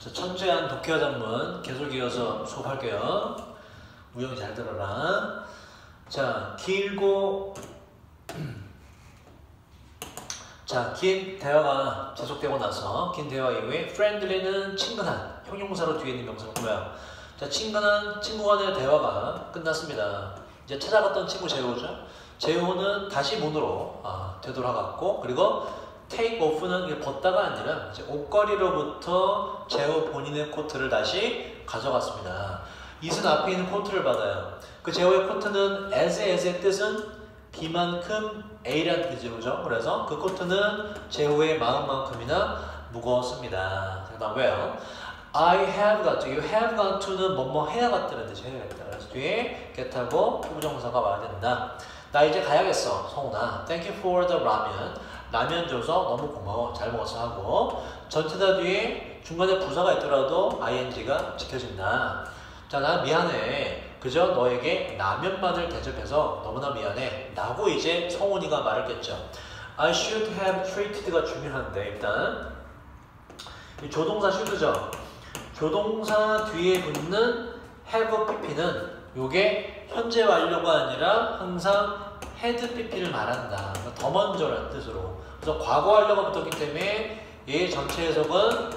자, 천재한 독해와 작문 계속 이어서 수업할게요. 우영 잘 들어라. 자, 길고 자, 긴 대화가 지속되고 나서 긴 대화 이후에 friendly는 친근한 형용사로 뒤에 있는 명사를 꾸며요. 자, 친근한 친구 간의 대화가 끝났습니다. 이제 찾아갔던 친구 재호죠. 재호는 다시 문으로 되돌아갔고, 그리고 take off는 벗다가 아니라 이제 옷걸이로부터 재호 본인의 코트를 다시 가져갔습니다. 이은 앞에 있는 코트를 받아요. 그 재호의 코트는 as의 뜻은 B만큼 A라는 뜻이죠, 그죠? 그래서 그 코트는 재호의 마음만큼이나 무거웠습니다. 그다음 왜요? I have got to, you have got to는 뭐뭐 해야 갔다는 뜻이 해야겠다. 그래서 뒤에 get하고 부정사가 와야 된다. 나 이제 가야겠어, 성훈아. Thank you for the ramen. 라면 줘서 너무 고마워, 잘 먹었어 하고, 전체다 뒤에 중간에 부사가 있더라도 ing가 지켜진다. 자, 나 미안해. 그저 너에게 라면만을 대접해서 너무나 미안해 라고 이제 성훈이가 말했겠죠. I should have treated가 중요한데, 일단 이 조동사 should죠. 조동사 뒤에 붙는 have pp는 요게 현재 완료가 아니라 항상 had pp를 말한다. 더 먼저라는 뜻으로. 그래서 과거 완료가 붙었기 때문에 얘 전체 해석은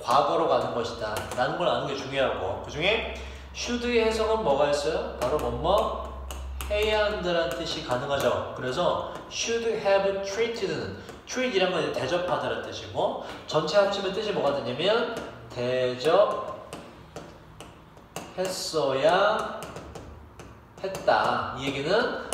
과거로 가는 것이다 라는 걸 아는 게 중요하고, 그 중에 should의 해석은 뭐가 있어요? 바로 뭐뭐 해야 한다라는 뜻이 가능하죠. 그래서 should have treated는 treat이란 건 대접하다라는 뜻이고, 전체 합치면 뜻이 뭐가 되냐면 대접했어야 했다. 이 얘기는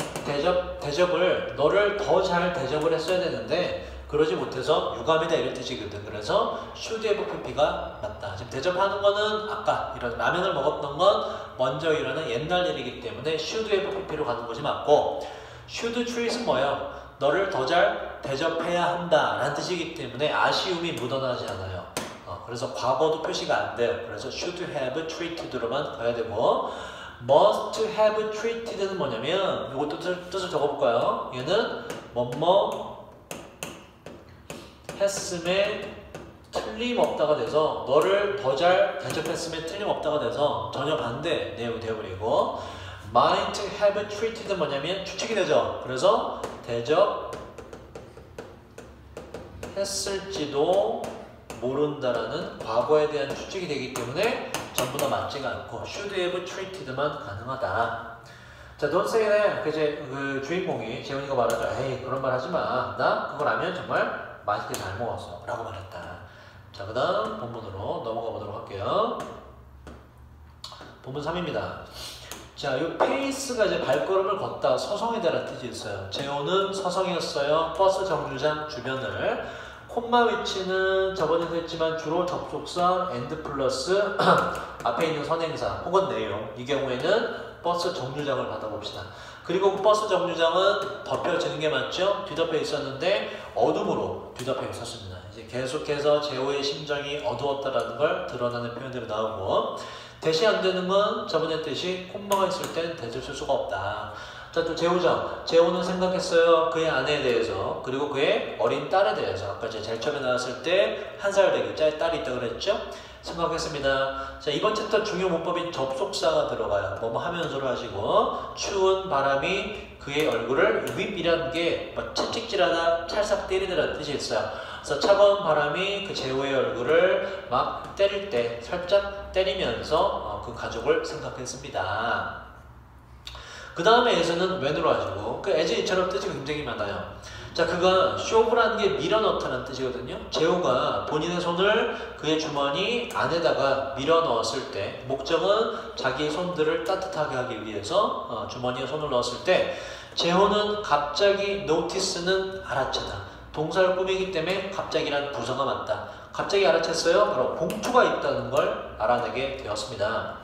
대접을 너를 더 잘 대접을 했어야 되는데 그러지 못해서 유감이다 이런 뜻이거든. 그래서 should have pp가 맞다. 지금 대접하는 거는 아까 이런 라면을 먹었던 건 먼저 일어난 옛날 일이기 때문에 should have pp로 가는 것이 맞고, should treat은 뭐예요? 너를 더 잘 대접해야 한다 라는 뜻이기 때문에 아쉬움이 묻어나지 않아요. 그래서 과거도 표시가 안 돼요. 그래서 should have treated로만 가야 되고, must have treated는 뭐냐면 이것도 뜻을 적어볼까요? 얘는 뭐뭐 했음에 틀림없다가 돼서 너를 더 잘 대접했음에 틀림없다가 돼서 전혀 반대 내용이 되어버리고, might have treated 뭐냐면 추측이 되죠. 그래서 대접했을지도 모른다라는 과거에 대한 추측이 되기 때문에 전부 다 맞지가 않고 should have treated만 가능하다. 자, don't say that. 이제 그 주인공이 재훈이가 말하죠. 에이, 그런 말 하지 마. 나 그거 라면 정말 맛있게 잘 먹었어 라고 말했다. 자, 그 다음 본문으로 넘어가 보도록 할게요. 본문 3입니다. 자, 이 페이스가 이제 발걸음을 걷다, 서성이다라는 뜻이 있어요. 재호는 서성이었어요. 버스 정류장 주변을. 콤마 위치는 저번에도 했지만 주로 접속사 and 플러스 앞에 있는 선행사 혹은 내용. 이 경우에는 버스 정류장을 받아봅시다. 그리고 그 버스 정류장은 덮여지는 게 맞죠? 뒤덮여 있었는데 어둠으로 뒤덮여 있었습니다. 이제 계속해서 재호의 심정이 어두웠다라는 걸 드러나는 표현들이 나오고, 대시 안 되는 건 저번에 했듯이 콤마가 있을 땐 대절 쓸 수가 없다. 자, 또 재호죠. 재호는 생각했어요. 그의 아내에 대해서, 그리고 그의 어린 딸에 대해서. 아까 제일 처음에 나왔을 때 1살 되기 딸이 있다고 그랬죠? 생각했습니다. 자, 이번 챕터 중요 문법인 접속사가 들어가요. 뭐뭐 하면서로 하시고, 추운 바람이 그의 얼굴을 whip이라는 게 채찍질하다, 찰싹 때리다라는 뜻이 있어요. 그래서 차가운 바람이 그 재호의 얼굴을 막 때릴 때 살짝 때리면서 그 가족을 생각했습니다. 그 다음에에서는 when으로 하시고, 그 as처럼 뜻이 굉장히 많아요. 자, 그가 쇼브라는 게 밀어넣다는 뜻이거든요. 재호가 본인의 손을 그의 주머니 안에다가 밀어넣었을 때, 목적은 자기의 손들을 따뜻하게 하기 위해서 주머니에 손을 넣었을 때, 재호는 갑자기 notice는 알아채다. 동사를 꾸미기 때문에 갑자기란 부사가 맞다. 갑자기 알아챘어요? 바로 봉투가 있다는 걸 알아내게 되었습니다.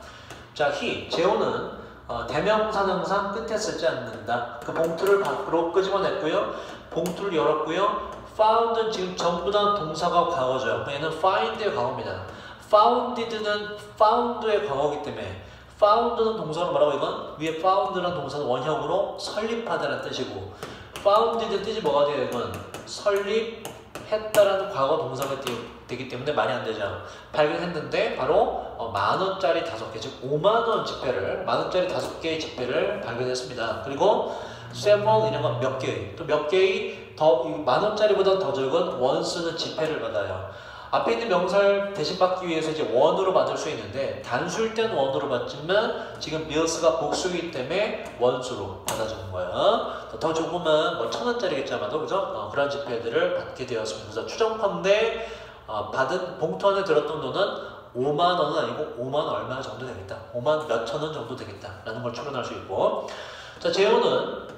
자, 재호는 대명사는 항상 끝에 쓰지 않는다. 그 봉투를 밖으로 끄집어냈고요. 봉투를 열었고요. found는 지금 전부 다 동사가 과거죠. 얘는 find의 과거입니다. founded는 found의 과거이기 때문에, found는 동사로 뭐라고, 이건 위에 found라는 동사는 원형으로 설립하다는 뜻이고, founded 뜻이 뭐가 돼요? 이건 설립했다라는 과거 동사가 되기 때문에 말이 안 되죠. 발견했는데 바로 10,000원짜리 5개, 즉 50,000원 지폐를 10,000원짜리 5개의 지폐를 발견했습니다. 그리고 several 이런 건 몇 개의, 또 몇 개의 더 10,000원짜리보다 더 적은 원수는 지폐를 받아요. 앞에 있는 명사를 대신 받기 위해서 이제 원으로 받을 수 있는데 단수일 때는 원으로 받지만 지금 bills가 복수이기 때문에 원수로 받아주는 거예요. 더 조금은 뭐 1,000원짜리겠지 아마도 그죠? 그런 지폐들을 받게 되었습니다. 그래서 추정컨대 받은 봉투 안에 들었던 돈은 50,000원은 아니고 50,000 얼마 정도 되겠다. 50,000 몇천 원 정도 되겠다. 라는 걸 추론할 수 있고, 자, 재호는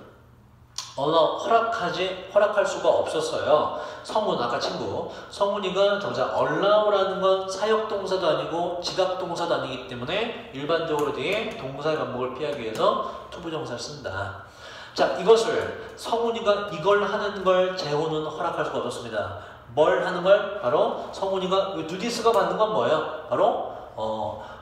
허락할 수가 없었어요. 성훈, 아까 친구. 성훈이가 정작 allow라는 건 사역동사도 아니고 지각동사도 아니기 때문에 일반적으로 뒤에 동사의 반복을 피하기 위해서 투부정사를 쓴다. 자, 이것을 성훈이가 이걸 하는 걸 재호는 허락할 수가 없었습니다. 뭘 하는 걸? 바로 성훈이가 누디스가 받는 건 뭐예요? 바로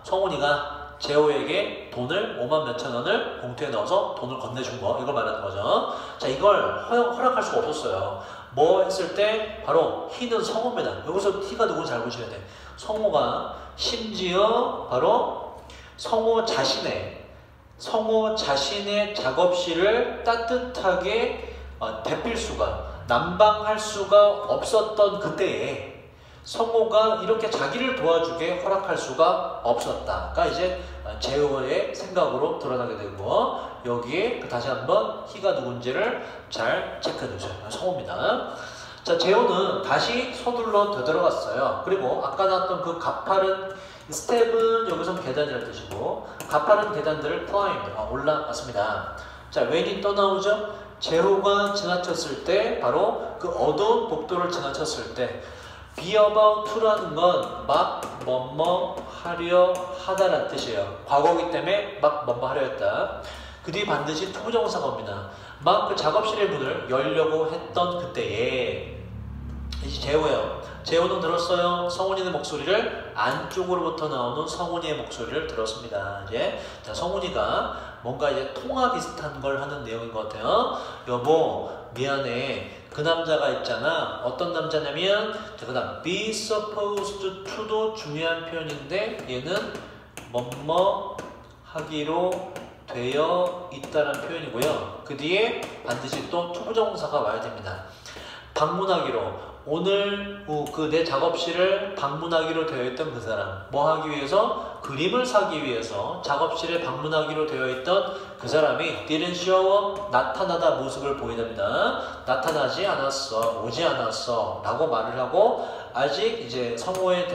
성훈이가 재호에게 돈을 50,000 몇천 원을 봉투에 넣어서 돈을 건네준 거, 이걸 말하는 거죠. 자, 이걸 허락할 수가 없었어요. 뭐 했을 때 바로 he는 성호입니다. 여기서 he가 누군지 잘 보셔야 돼. 성호가 심지어 바로 성호 자신의 작업실을 따뜻하게 데필 수가, 난방할 수가 없었던 그때에 성호가 이렇게 자기를 도와주게 허락할 수가 없었다가 이제 재호의 생각으로 드러나게 되고, 여기에 다시 한번 he가 누군지를 잘 체크해 주세요. 성호입니다. 자, 재호는 다시 서둘러 되돌아갔어요. 그리고 아까 나왔던 그 가파른 스텝은 여기서 계단이라는 뜻이고, 가파른 계단들을 climb, 올라갔습니다. 자, 웬이 또 나오죠? 재호가 지나쳤을 때, 바로 그 어두운 복도를 지나쳤을 때, be about to라는 건 막 뭐뭐 하려 하다라는 뜻이에요. 과거이기 때문에 막 뭐뭐 하려 했다. 그 뒤에 반드시 투부정사가 옵니다. 막 그 작업실의 문을 열려고 했던 그때에, 이제 재호예요. 재호는 들었어요. 성훈이의 목소리를, 안쪽으로부터 나오는 성훈이의 목소리를 들었습니다. 이제 자, 성훈이가 뭔가 이제 통화 비슷한 걸 하는 내용인 것 같아요. 여보, 미안해. 그 남자가 있잖아. 어떤 남자냐면, 자, 그 다음 be supposed to도 중요한 표현인데 얘는 뭐뭐 하기로 되어 있다는 표현이고요. 그 뒤에 반드시 또 투부정사가 와야 됩니다. 방문하기로, 오늘 그 내 작업실을 방문하기로 되어 있던 그 사람, 뭐 하기 위해서? 그림을 사기 위해서 작업실에 방문하기로 되어 있던 그 사람이 didn't show up, 나타나다 모습을 보이답니다. 나타나지 않았어, 오지 않았어 라고 말을 하고, 아직 이제 성호의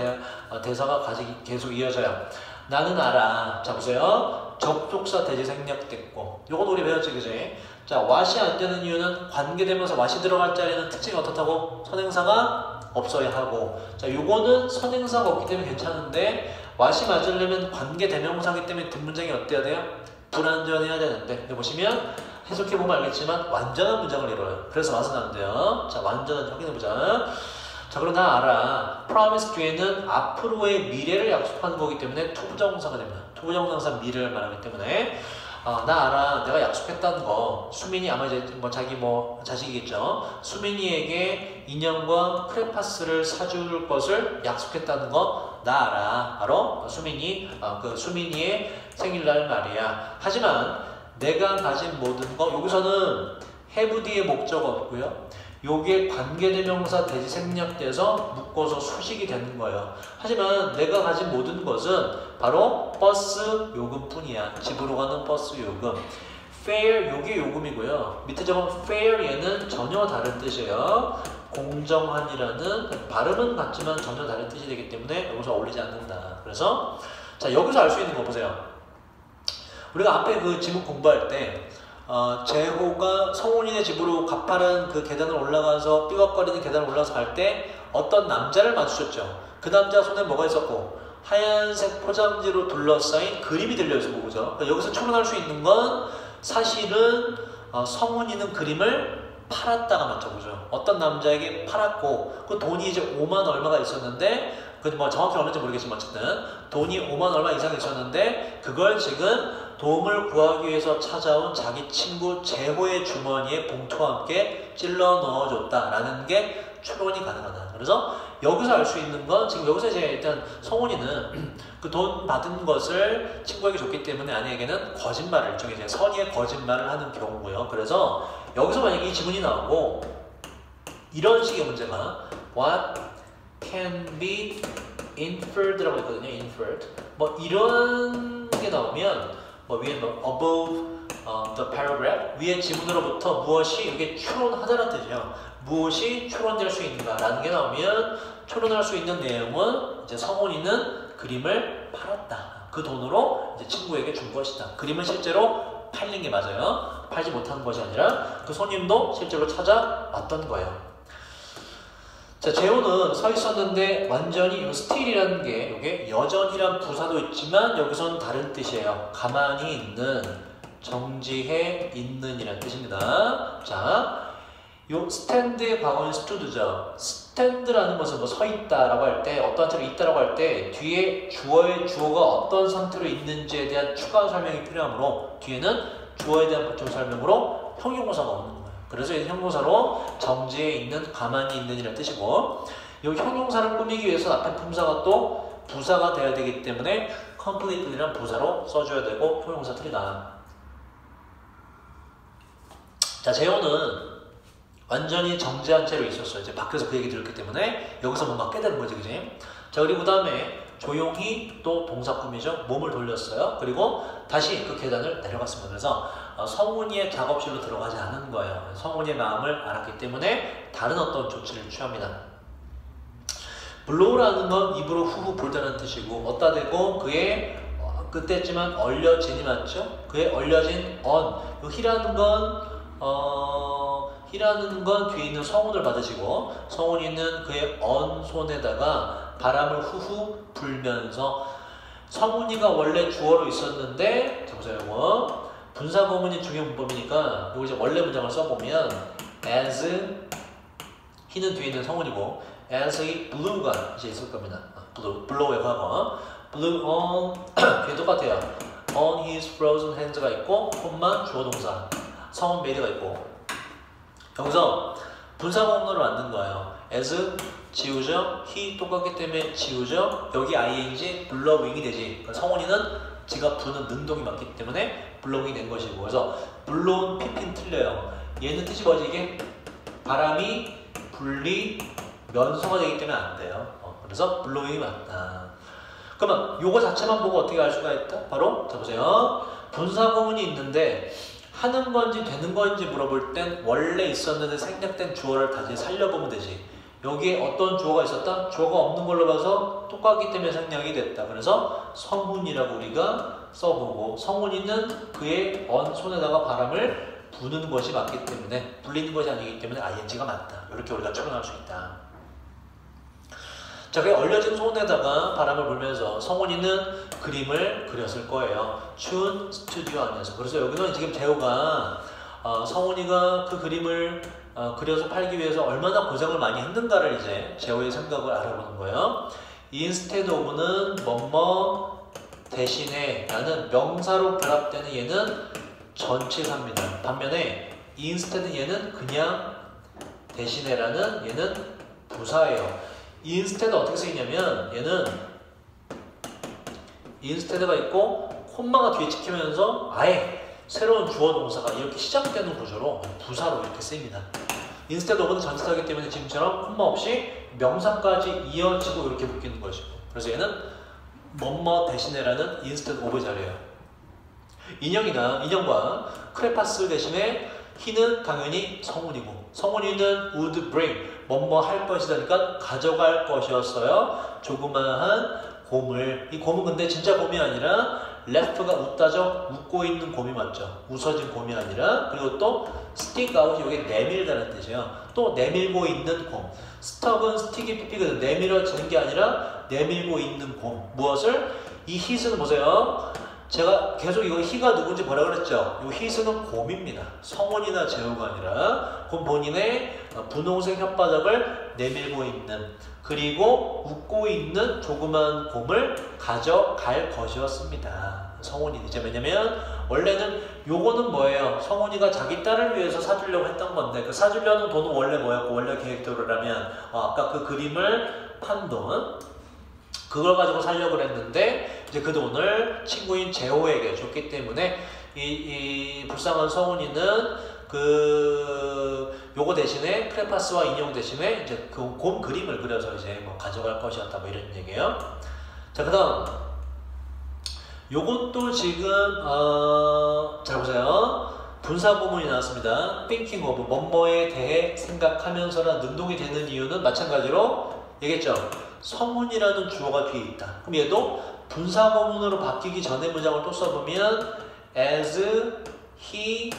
대사가 계속 이어져요. 나는 알아. 자, 보세요. 접속사 대지 생략됐고, 요건 우리 배웠지, 그지? 자, what이 안 되는 이유는 관계되면서 what이 들어갈 자리는 특징이 어떻다고? 선행사가 없어야 하고, 자, 요거는 선행사가 없기 때문에 괜찮은데, what이 맞으려면 관계대명사이기 때문에 뒷문장이 어때야 돼요? 불완전해야 되는데, 근데 보시면 해석해보면 알겠지만 완전한 문장을 이뤄요. 그래서 what은 안 돼요. 자, 완전한 확인해보자. 자, 그럼 나 알아. promise 뒤에는 앞으로의 미래를 약속하는 거기 때문에 투부정사가 됩니다. 투부정사 미래를 말하기 때문에 나 알아. 내가 약속했다는 거. 수민이 아마 이제 자기 자식이겠죠. 수민이에게 인형과 크레파스를 사줄 것을 약속했다는 거 나 알아. 바로 수민이의 생일날 말이야. 하지만 내가 가진 모든 거, 여기서는 have 뒤에 목적 없고요. 요게 관계대명사 대지 생략돼서 묶어서 수식이 되는 거예요. 하지만 내가 가진 모든 것은 바로 버스 요금뿐이야. 집으로 가는 버스 요금. fare, 요게 요금이고요. 밑에 적은 fare, 얘는 전혀 다른 뜻이에요. 공정한이라는, 발음은 같지만 전혀 다른 뜻이 되기 때문에 여기서 어울리지 않는다. 그래서 자, 여기서 알 수 있는 거 보세요. 우리가 앞에 그 지문 공부할 때 재호가 성훈이네 집으로 가파른 그 계단을 올라가서, 삐걱거리는 계단을 올라가서 갈 때 어떤 남자를 마주쳤죠. 그 남자 손에 뭐가 있었고, 하얀색 포장지로 둘러싸인 그림이 들려있었고, 그죠? 여기서 추론할 수 있는 건 사실은 성훈이는 그림을 팔았다가 맞죠, 그죠? 어떤 남자에게 팔았고, 그 돈이 이제 50,000 얼마가 있었는데, 그 뭐 정확히 얼마인지 모르겠지만 어쨌든 돈이 50,000 얼마 이상 있었는데, 그걸 지금 도움을 구하기 위해서 찾아온 자기 친구 재호의 주머니에 봉투와 함께 찔러 넣어줬다라는 게 추론이 가능하다. 그래서 여기서 알 수 있는 건 지금 여기서 이제 일단 성훈이는 그 돈 받은 것을 친구에게 줬기 때문에 아내에게는 거짓말을 일종의 이제 선의의 거짓말을 하는 경우고요. 그래서 여기서 만약에 이 지문이 나오고 이런 식의 문제가 What can be inferred라고 있거든요. inferred. 뭐 이런 게 나오면 뭐 위에 뭐 above the paragraph 위에 지문으로부터 무엇이 이게 추론하다는 뜻이에요. 무엇이 추론될 수 있는가라는 게 나오면 추론할 수 있는 내용은 이제 성훈이는 그림을 팔았다. 그 돈으로 이제 친구에게 준 것이다. 그림은 실제로 팔린 게 맞아요. 팔지 못한 것이 아니라 그 손님도 실제로 찾아왔던 거예요. 자, 재호는 서 있었는데 완전히 이 still이라는 게 이게 여전이란 부사도 있지만 여기서는 다른 뜻이에요. 가만히 있는, 정지해 있는 이라는 뜻입니다. 자, 요 stand의 과거는 stood죠. stand라는 것은 뭐 서 있다라고 할 때, 어떤 상태로 있다라고 할 때 뒤에 주어가 어떤 상태로 있는지에 대한 추가 설명이 필요하므로 뒤에는 주어에 대한 보충 설명으로 형용사가 없는 거예요. 그래서 이 형용사로 정지해 있는, 가만히 있는 이라는 뜻이고, 이 형용사를 꾸미기 위해서 앞에 품사가 또 부사가 돼야 되기 때문에 completely란 부사로 써줘야 되고 형용사 틀리다. 자, 재호는 완전히 정지한 채로 있었어요. 이제 밖에서 그 얘기 들었기 때문에 여기서 뭔가 깨달은 거지, 그지? 자, 그리고 그 다음에 조용히 또 동사 꾸미죠. 몸을 돌렸어요. 그리고 다시 그 계단을 내려갔습니다. 그래서 성훈이의 작업실로 들어가지 않은 거예요. 성훈이의 마음을 알았기 때문에 다른 어떤 조치를 취합니다. blow라는 건 입으로 후후 불다는 뜻이고 어디다 대고 그의 그때지만 얼려진이 맞죠? 그의 얼려진 on. 히라는 건 뒤에 있는 성운을 받으시고 성운이는 그의 언 손에다가 바람을 후후 불면서 성운이가 원래 주어로 있었는데 자 보세요. 이거 분사구문이 중요 문법이니까 이거 이제 원래 문장을 써보면 as 히는 뒤에 있는 성운이고 as 이 blue가 이제 있을 겁니다. blow의 과거 blew on 뒤에 똑같아요. on his frozen hands가 있고 콤마 주어 동사 성운 made가 있고 여기서 분사구문으로 만든 거예요. as 지우죠. he 똑같기 때문에 지우죠. 여기 ing blowing이 되지. 그러니까 성훈이는 지가 부는 능동이 맞기 때문에 blowing이 된 것이고 그래서 blown pp는 틀려요. 얘는 뜻이 뭐지? 이게 바람이 불리면서가 되기 때문에 안 돼요. 그래서 blowing이 맞다. 그러면 요거 자체만 보고 어떻게 알 수가 있다? 바로 자 보세요. 분사구문이 있는데 하는 건지 되는 건지 물어볼 땐 원래 있었는데 생략된 주어를 다시 살려보면 되지. 여기에 어떤 주어가 있었다? 주어가 없는 걸로 봐서 똑같기 때문에 생략이 됐다. 그래서 성훈이라고 우리가 써보고 성훈이는 그의 언 손에다가 바람을 부는 것이 맞기 때문에 불리는 것이 아니기 때문에 ing가 맞다. 이렇게 우리가 추론할 수 있다. 자, 그 얼려진 손에다가 바람을 불면서 성훈이는 그림을 그렸을 거예요. 추운 스튜디오 안에서. 그래서 여기는 지금 재호가 성훈이가 그 그림을 그려서 팔기 위해서 얼마나 고생을 많이 했는가를 이제 재호의 생각을 알아보는 거예요. instead of는 뭐뭐 대신에 라는 명사로 결합되는 얘는 전치사입니다. 반면에 instead 얘는 그냥 대신에라는 얘는 부사예요. instead 어떻게 쓰이냐면 얘는 instead가 있고 콤마가 뒤에 찍히면서 아예 새로운 주어 동사가 이렇게 시작되는 구조로 부사로 이렇게 쓰입니다. instead of는 전치사이기 때문에 지금처럼 콤마 없이 명사까지 이어지고 이렇게 묶이는 것이고 그래서 얘는 뭐뭐 대신에라는 instead of의 자리예요. 인형과 크레파스 대신에 히는 당연히 성훈이고 성훈이는 would bring 뭐뭐 할 것이다니까 가져갈 것이었어요. 조그마한 곰을. 이 곰은 근데 진짜 곰이 아니라 left가 웃다죠. 웃고 있는 곰이 맞죠. 웃어진 곰이 아니라 그리고 또 stick out 이게 내밀다는 뜻이에요. 또 내밀고 있는 곰. stub은 sticky pp거든. 내밀어지는 게 아니라 내밀고 있는 곰. 무엇을? 이 hit은 보세요. 제가 계속 이거 he가 누군지 뭐라 그랬죠? 이 he는 곰입니다. 성원이나 재호가 아니라 곰 본인의 분홍색 혓바닥을 내밀고 있는, 그리고 웃고 있는 조그만 곰을 가져갈 것이었습니다. 성원이 이제 왜냐면 원래는 요거는 뭐예요? 성원이가 자기 딸을 위해서 사주려고 했던 건데 그 사주려는 돈은 원래 뭐였고 원래 계획대로라면 아까 그 그림을 판 돈 그걸 가지고 살려고 그랬는데 이제 그 돈을 친구인 재호에게 줬기 때문에 이 불쌍한 성훈이는 요거 대신에 크레파스와 인형 대신에 이제 그 곰 그림을 그려서 이제 뭐 가져갈 것이었다 뭐 이런 얘기예요. 자, 그다음 요것도 지금 잘 보세요. 분사 구문이 나왔습니다. thinking of 뭐뭐에 대해 생각하면서라 능동이 되는 이유는 마찬가지로 얘기했죠. 성훈이라는 주어가 뒤에 있다. 그럼 얘도 분사 구문으로 바뀌기 전에 문장을 또 써보면 as he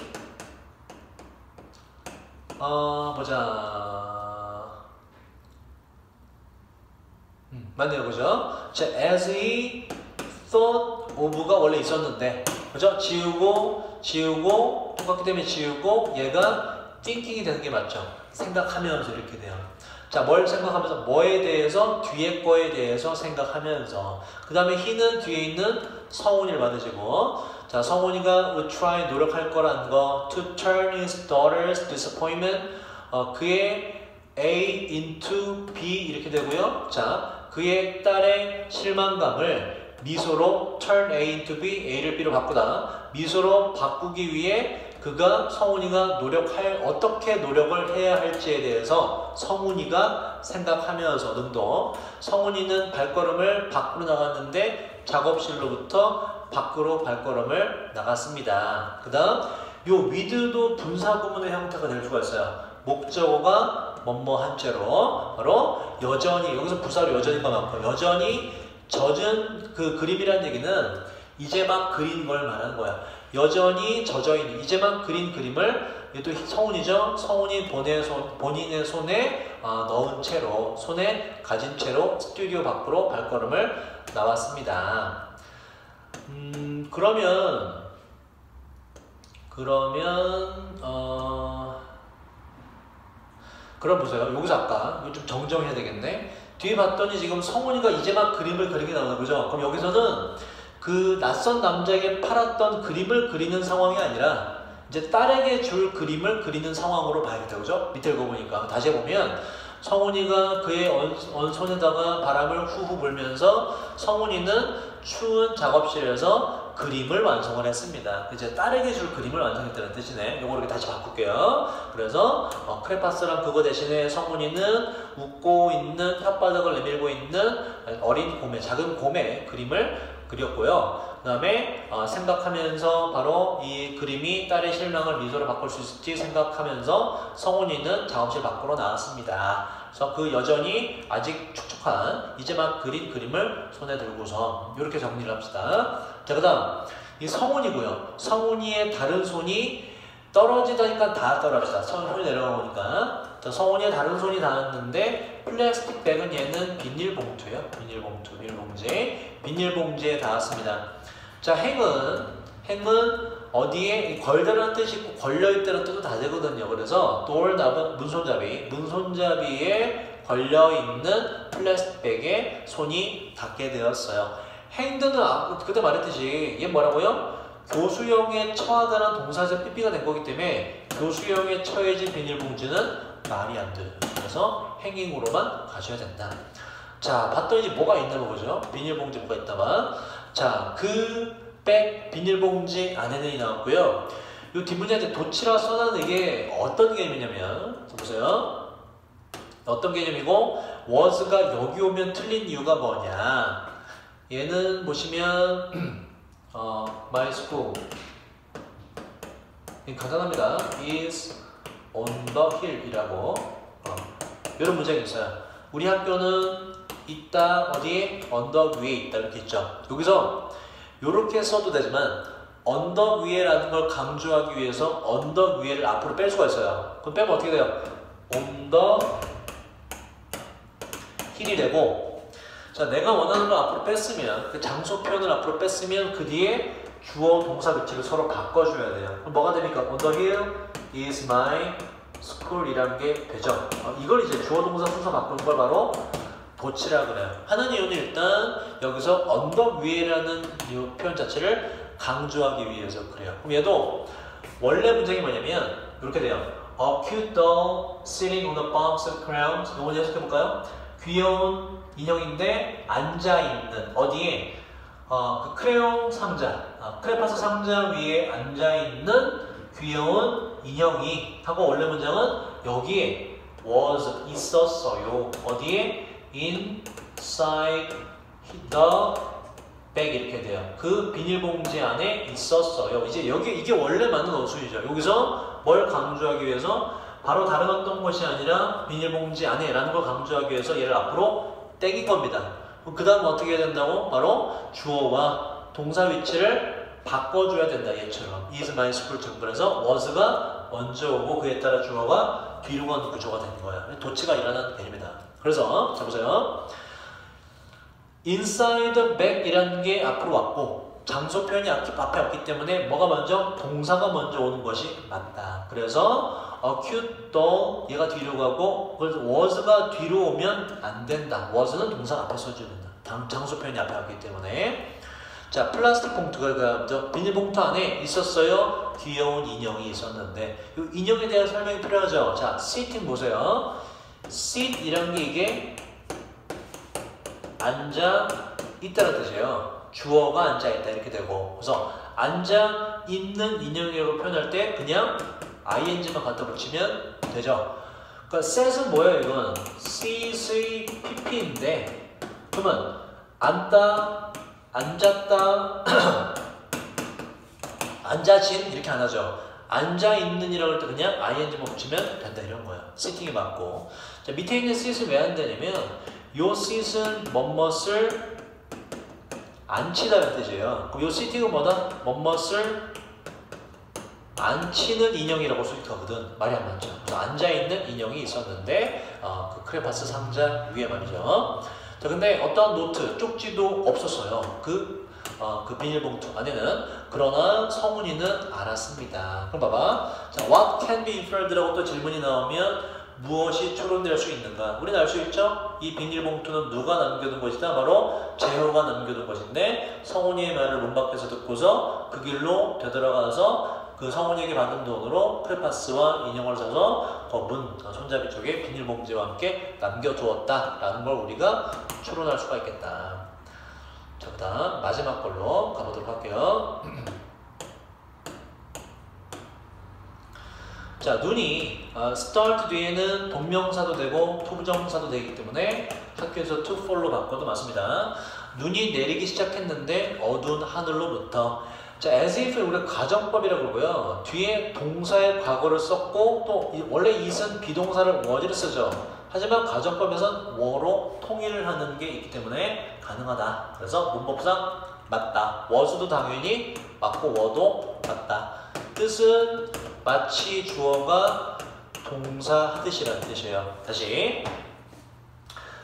맞네요, 그죠? 자, as he thought of가 원래 있었는데, 그죠? 지우고 똑같기 때문에 지우고 얘가 thinking이 되는 게 맞죠? 생각하면서 이렇게 돼요. 자, 뭘 생각하면서? 뭐에 대해서? 뒤에 거에 대해서 생각하면서. 그 다음에 he는 뒤에 있는 성훈이를 받으시고, 자, 성훈이가 would try 노력할 거라는 거, to turn his daughter's disappointment, 그의 A into B 이렇게 되고요. 자, 그의 딸의 실망감을 미소로 turn A into B, A를 B로 바꾸다. 미소로 바꾸기 위해 그가 성훈이가 어떻게 노력을 해야 할지에 대해서 성훈이가 생각하면서 능동. 성훈이는 발걸음을 밖으로 나갔는데 작업실로부터 밖으로 발걸음을 나갔습니다. 그 다음 요 with도 분사 구문의 형태가 될 수가 있어요. 목적어가 뭐뭐한 채로 바로 여전히, 여기서 부사로 여전히가 많고 여전히 젖은 그 그림이라는 얘기는 이제 막 그린 걸 말하는 거야. 여전히 젖어있는 이제 막 그린 그림을, 얘도 성훈이죠. 성훈이 본인의 손에 넣은 채로, 손에 가진 채로 스튜디오 밖으로 발걸음을 나왔습니다. 그러면 그럼 보세요. 여기서 아까 이거 좀 정정해야 되겠네. 뒤에 봤더니 지금 성훈이가 이제 막 그림을 그리게 나오는 거죠. 그럼 여기서는 그 낯선 남자에게 팔았던 그림을 그리는 상황이 아니라 이제 딸에게 줄 그림을 그리는 상황으로 봐야겠다. 그죠? 밑에 읽어보니까. 다시 해보면 성훈이가 그의 손에다가 바람을 후후 불면서 성훈이는 추운 작업실에서 그림을 완성을 했습니다. 이제 딸에게 줄 그림을 완성했다는 뜻이네. 요거 이렇게 다시 바꿀게요. 그래서 크레파스랑 그거 대신에 성훈이는 웃고 있는 혓바닥을 내밀고 있는 어린 곰의, 작은 곰의 그림을 그렸고요. 그 다음에 생각하면서 바로 이 그림이 딸의 실망을 미소로 바꿀 수 있을지 생각하면서 성훈이는 작업실 밖으로 나왔습니다. 그래서 그 여전히 아직 촉촉한 이제 막 그린 그림을 손에 들고서 이렇게 정리를 합시다. 자, 그 다음 이 성훈이고요. 성훈이의 다른 손이 떨어지다니까 다 떨어졌다. 손이 내려가 보니까 자, 성훈이의 다른 손이 닿았는데 플라스틱 백은 얘는 비닐봉투예요. 비닐봉지에 닿았습니다. 자, 행은 어디에 걸다라는 뜻이 있고 걸려있다는 뜻도 다 되거든요. 그래서 doorknob은 문손잡이에 걸려있는 플라스틱 백에 손이 닿게 되었어요. 행드는 그때 말했듯이 얘 뭐라고요? 교수형에 처하다는 동사에서 삐삐가 된 거기 때문에 교수형에 처해진 비닐봉지는 말이 안 돼요. 그래서 행잉으로만 가셔야 된다. 자, 봤더니 뭐가 있나 보죠? 비닐봉지 뭐가 있다만. 자, 그 백 비닐봉지 안에는 나왔고요. 이 뒷문장에 도치라 써놨는 이게 어떤 개념이냐면, 보세요. 어떤 개념이고, was가 여기 오면 틀린 이유가 뭐냐. 얘는 보시면, my school. 간단합니다. is on the hill 이라고. 이런 문장이 있어요. 우리 학교는 있다, 어디에? 언덕 위에 있다. 이렇게 있죠. 여기서 이렇게 써도 되지만 언덕 위에라는 걸 강조하기 위해서 언덕 위에를 앞으로 뺄 수가 있어요. 그럼 빼면 어떻게 돼요? 언덕 힐이 되고, 자, 자, 내가 원하는 걸 앞으로 뺐으면, 그 장소 표현을 앞으로 뺐으면 그 뒤에 주어 동사 위치를 서로 바꿔줘야 돼요. 그럼 뭐가 됩니까? On the hill is my school 이라는 게 되죠. 이걸 이제 주어 동사 순서 바꾸는 걸 바로 도치라 그래요. 하는 이유는 일단 여기서 언덕 위에라는 이 표현 자체를 강조하기 위해서 그래요. 그럼 얘도 원래 문장이 뭐냐면 이렇게 돼요. A cute doll sitting on a box of crowns. 이거 먼저 해석해볼까요? 귀여운 인형인데 앉아있는 어디에? 그 크레용 상자, 크레파스 상자 위에 앉아있는 귀여운 인형이 하고 원래 문장은 여기에 was 있었어요. 어디에? Inside the bag 이렇게 돼요. 그 비닐봉지 안에 있었어요. 이제 여기 이게 원래 맞는 어순이죠. 여기서 뭘 강조하기 위해서 바로 다른 어떤 것이 아니라 비닐봉지 안에 라는 걸 강조하기 위해서 얘를 앞으로 땡긴 겁니다. 그 다음 어떻게 해야 된다고? 바로 주어와 동사 위치를 바꿔줘야 된다. 얘처럼 is my school 정글에서 was가 먼저 오고 그에 따라 주어가 뒤로 가는 구조가 되는 거예요. 도치가 일어나는 개념이다. 그래서 자 보세요. inside the bag 이라는 게 앞으로 왔고 장소 표현이 앞에 왔기 때문에 뭐가 먼저? 동사가 먼저 오는 것이 맞다. 그래서 a cute doll 얘가 뒤로 가고 그래서 was가 뒤로 오면 안 된다. was는 동사가 앞에 써줘야 된다. 장소 표현이 앞에 왔기 때문에 자 플라스틱 봉투가 비닐봉투 안에 있었어요. 귀여운 인형이 있었는데 이 인형에 대한 설명이 필요하죠. 자 sitting 보세요. sit 이란 게 이게 앉아 있다는 뜻이에요. 주어가 앉아 있다 이렇게 되고 그래서 앉아 있는 인형이라고 표현할 때 그냥 ing만 갖다 붙이면 되죠. 그러니까 set은 뭐예요? 이건 CCPP인데 그러면 앉다, 앉았다, 앉아진 이렇게 안 하죠. 앉아있는이라고 할 때 그냥 ing만 붙이면 된다 이런 거예요. sitting이 맞고 자 밑에 있는 sit은 왜 안 되냐면 요 sit은 뭐뭇을 앉히다는 뜻이에요. 그럼 요 sitting은 뭐다? 뭐뭇을 앉히는 인형이라고 볼 수 있거든. 말이 안 맞죠. 그래서 앉아있는 인형이 있었는데 그 크레파스 상자 위에 말이죠. 자 근데 어떠한 노트, 쪽지도 없었어요. 그 비닐봉투 안에는. 그러나 성훈이는 알았습니다. 그럼 봐봐. 자, what can be inferred라고 또 질문이 나오면 무엇이 추론될 수 있는가? 우리는 알 수 있죠? 이 비닐봉투는 누가 남겨둔 것이다? 바로 제호가 남겨둔 것인데 성훈이의 말을 문 밖에서 듣고서 그 길로 되돌아가서 그 성훈이에게 받은 돈으로 크레파스와 인형을 사서 문 손잡이 쪽에 비닐봉지와 함께 남겨두었다라는 걸 우리가 추론할 수가 있겠다. 자, 그 다음 마지막 걸로 가보도록 할게요. 자, 눈이 start 뒤에는 동명사도 되고 부정사도 되기 때문에 학교에서 to fall로 바꿔도 맞습니다. 눈이 내리기 시작했는데 어두운 하늘로부터 자, as if 우리가 가정법이라고 그러고요. 뒤에 동사의 과거를 썼고 또 원래 it은 비동사를 was를 쓰죠. 하지만 가정법에선 we로 통일을 하는 게 있기 때문에 가능하다. 그래서 문법상 맞다. was도 당연히 맞고 we도 맞다. 뜻은 마치 주어가 동사 하듯이라는 뜻이에요. 다시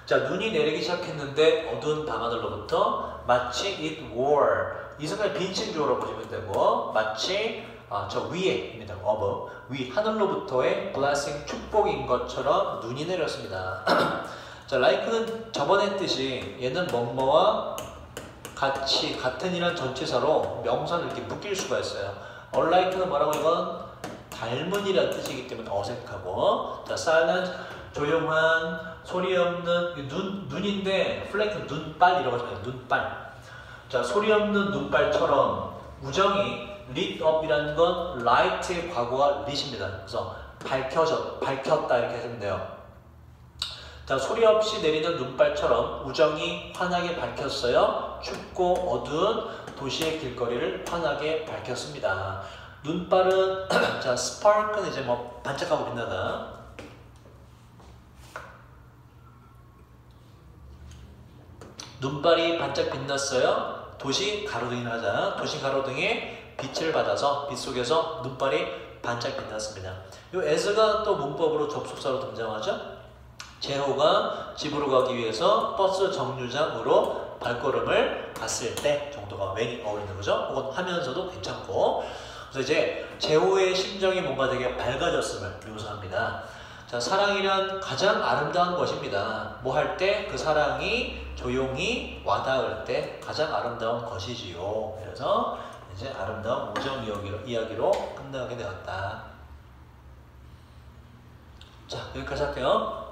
자 눈이 내리기 시작했는데 어두운 밤하늘로부터 마치 it were 이 순간 빈신 주어로 보시면 되고 마치 저 위에입니다. above 위 하늘로부터의 blessing 축복인 것처럼 눈이 내렸습니다. 자 like는 저번에 했듯이 얘는 뭐뭐와 같이 같은 이란 전치사로 명사를 이렇게 묶일 수가 있어요. unlike는 뭐라고 이건 닮은 이란 뜻이기 때문에 어색하고 자 silent 조용한 소리 없는 눈인데 플레이크 눈빨이라고 하잖아요. 눈빨 자 소리 없는 눈빨처럼 우정이 lit up이라는 건 light의 과거가 lit입니다. 그래서 밝혔다 이렇게 하시면 돼요. 자 소리 없이 내리는 눈발처럼 우정이 환하게 밝혔어요. 춥고 어두운 도시의 길거리를 환하게 밝혔습니다. 눈발은 자 spark는 이제 뭐 반짝하고 빛나다. 눈발이 반짝 빛났어요. 도시 가로등을 하자. 도시 가로등에 빛을 받아서 빛 속에서 눈발이 반짝 빛났습니다. 이 as가 또 문법으로 접속사로 등장하죠. 재호가 집으로 가기 위해서 버스 정류장으로 발걸음을 갔을 때 정도가 when이 어울리는 거죠. 혹은 하면서도 괜찮고. 그래서 이제 재호의 심정이 뭔가 되게 밝아졌음을 묘사합니다. 자, 사랑이란 가장 아름다운 것입니다. 뭐 할 때 그 사랑이 조용히 와닿을 때 가장 아름다운 것이지요. 그래서 이제 아름다운 우정 이야기로 끝나게 되었다. 자, 여기까지 할게요.